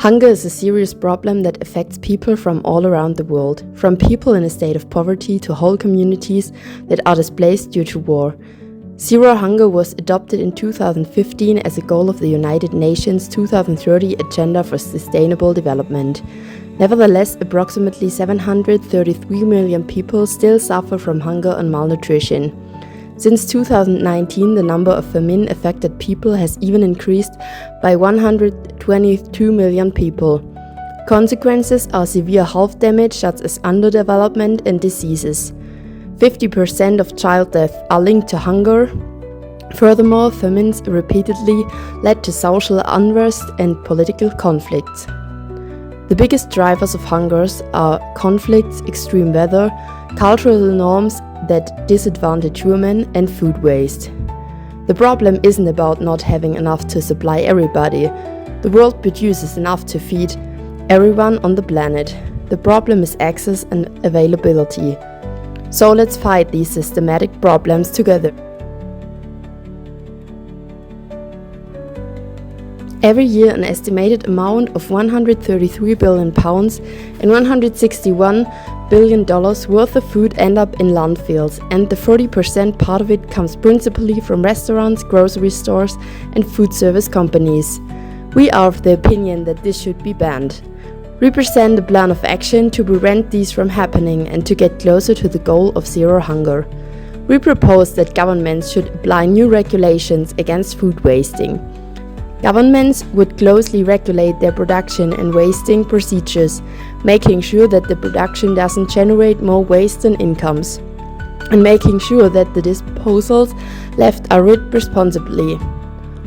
Hunger is a serious problem that affects people from all around the world, from people in a state of poverty to whole communities that are displaced due to war. Zero hunger was adopted in 2015 as a goal of the United Nations 2030 Agenda for Sustainable Development. Nevertheless, approximately 733 million people still suffer from hunger and malnutrition. Since 2019, the number of famine-affected people has even increased by 122 million people. Consequences are severe health damage such as underdevelopment and diseases. 50% of child deaths are linked to hunger. Furthermore, famines repeatedly led to social unrest and political conflicts. The biggest drivers of hunger are conflicts, extreme weather, cultural norms that disadvantage women, and food waste. The problem isn't about not having enough to supply everybody. The world produces enough to feed everyone on the planet. The problem is access and availability. So let's fight these systematic problems together. Every year, an estimated amount of £133 billion and $161 billion worth of food end up in landfills, and the 40% part of it comes principally from restaurants, grocery stores, and food service companies. We are of the opinion that this should be banned. We present a plan of action to prevent these from happening and to get closer to the goal of zero hunger. We propose that governments should apply new regulations against food wasting. Governments would closely regulate their production and wasting procedures, making sure that the production doesn't generate more waste than incomes, and making sure that the disposals left are rid responsibly.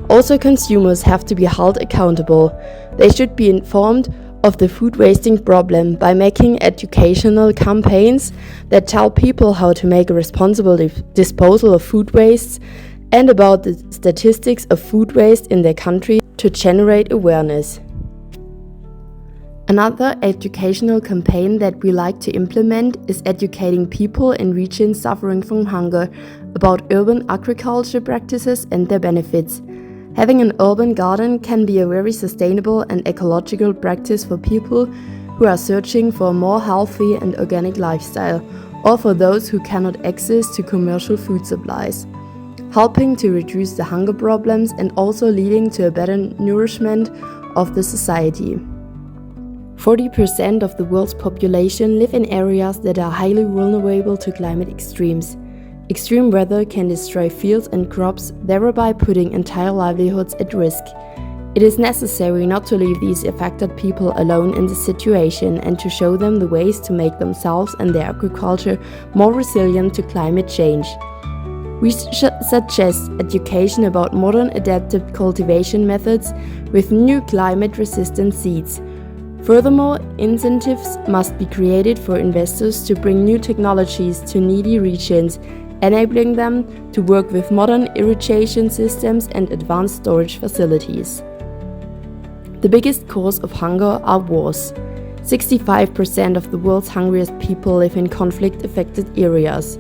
Also, consumers have to be held accountable. They should be informed of the food wasting problem by making educational campaigns that tell people how to make a responsible disposal of food wastes and about the statistics of food waste in their country to generate awareness. Another educational campaign that we like to implement is educating people in regions suffering from hunger about urban agriculture practices and their benefits. Having an urban garden can be a very sustainable and ecological practice for people who are searching for a more healthy and organic lifestyle, or for those who cannot access to commercial food supplies, helping to reduce the hunger problems and also leading to a better nourishment of the society. 40% of the world's population live in areas that are highly vulnerable to climate extremes. Extreme weather can destroy fields and crops, thereby putting entire livelihoods at risk. It is necessary not to leave these affected people alone in the situation and to show them the ways to make themselves and their agriculture more resilient to climate change. We suggest education about modern adaptive cultivation methods with new climate-resistant seeds. Furthermore, incentives must be created for investors to bring new technologies to needy regions, enabling them to work with modern irrigation systems and advanced storage facilities. The biggest cause of hunger are wars. 65% of the world's hungriest people live in conflict-affected areas.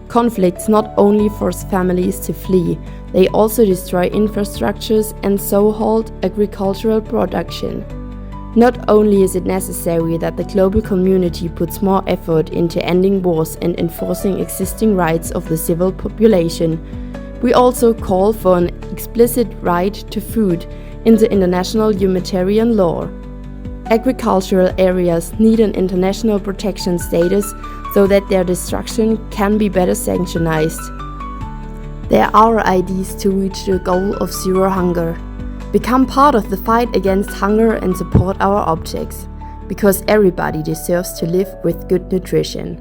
Conflicts not only force families to flee, they also destroy infrastructures and so halt agricultural production. Not only is it necessary that the global community puts more effort into ending wars and enforcing existing rights of the civil population, we also call for an explicit right to food in the international humanitarian law. Agricultural areas need an international protection status so that their destruction can be better sanctioned. There are ideas to reach the goal of zero hunger. Become part of the fight against hunger and support our objects, because everybody deserves to live with good nutrition.